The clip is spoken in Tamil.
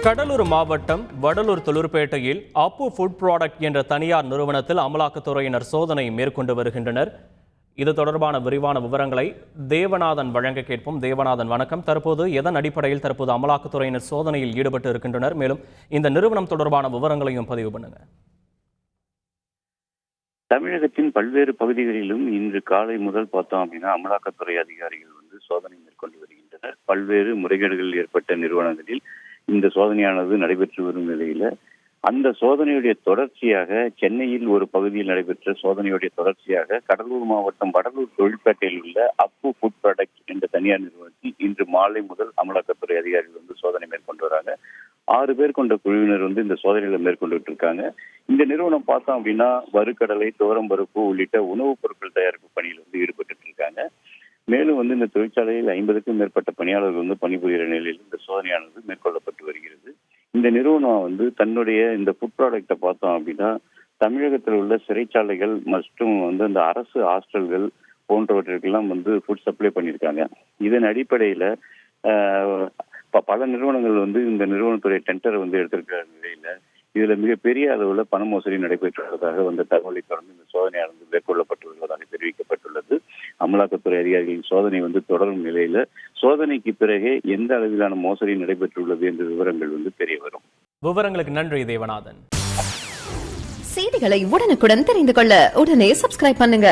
கடலூர் மாவட்டம் வடலூர் தொழிற்பேட்டையில் அப்பு ஃபுட் ப்ராடக்ட் என்ற தனியார் நிறுவனத்தில் அமலாக்கத்துறையினர் சோதனை மேற்கொண்டு வருகின்றனர். இது தொடர்பான விரிவான விவரங்களை தேவநாதன் வழங்க கேட்போம். தேவநாதன், வணக்கம். தற்போது எதன் அடிப்படையில் தற்போது அமலாக்கத்துறையினர் சோதனையில் ஈடுபட்டு இருக்கின்றனர்? மேலும் இந்த நிறுவனம் தொடர்பான விவரங்களையும் பதிவு பண்ணுங்க. தமிழகத்தின் பல்வேறு பகுதிகளிலும் இன்று காலை முதல் பார்த்தோம் அப்படின்னா அமலாக்கத்துறை அதிகாரிகள் சோதனை மேற்கொண்டு வருகின்றனர். பல்வேறு முறைகேடுகள் ஏற்பட்ட நிறுவனங்களில் இந்த சோதனையானது நடைபெற்று வரும் நிலையில அந்த சோதனையுடைய தொடர்ச்சியாக சென்னையில் ஒரு பகுதியில் நடைபெற்ற சோதனையுடைய தொடர்ச்சியாக கடலூர் மாவட்டம் வடலூர் தொழிற்பேட்டையில் உள்ள அப்பு ஃபுட் ப்ராடக்ட் என்ற தனியார் நிறுவனத்தில் இன்று மாலை முதல் அமலாக்கத்துறை அதிகாரிகள் சோதனை மேற்கொண்டு வராங்க. 6 பேர் கொண்ட குழுவினர் இந்த சோதனைகளை மேற்கொண்டு இருக்காங்க. இந்த நிறுவனம் பார்த்தோம் அப்படின்னா வறுக்கடலை, துவரம் பருப்பு உள்ளிட்ட உணவுப் பொருட்கள் தயாரிப்பு பணியில் ஈடுபட்டு இருக்காங்க. மேலும் இந்த தொழிற்சாலையில் 50க்கும் மேற்பட்ட பணியாளர்கள் பணிபுரிகிற நிலையில் இந்த சோதனையானது மேற்கொள்ளப்பட்டு வருகிறது. இந்த நிறுவனம் தன்னுடைய இந்த ஃபுட் ப்ராடக்டை பார்த்தோம் அப்படின்னா தமிழகத்தில் உள்ள சிறைச்சாலைகள் மற்றும் இந்த அரசு ஹாஸ்டல்கள் போன்றவற்றிற்கெல்லாம் ஃபுட் சப்ளை பண்ணியிருக்காங்க. இதன் அடிப்படையில பல நிறுவனங்கள் இந்த நிறுவனத்துடைய டெண்டரை எடுத்திருக்கிற நிலையில இதுல மிகப்பெரிய அளவுல பண மோசடி நடைபெற்றுள்ளதாக தகவலை தொடர்ந்து இந்த சோதனையானது மேற்கொள்ளப்பட்டு வருவதாக தெரிவிக்கப்பட்டுள்ளது. அமலாக்கத்துறை அதிகாரிகளின் சோதனை தொடரும் நிலையில சோதனைக்கு பிறகே எந்த அளவிலான மோசடி நடைபெற்றுள்ளது என்ற விவரங்கள் தெரிய வரும். விவரங்களுக்கு நன்றி தேவநாதன். செய்திகளை உடனுக்குடன் தெரிந்து கொள்ள உடனே சப்ஸ்கிரைப் பண்ணுங்க.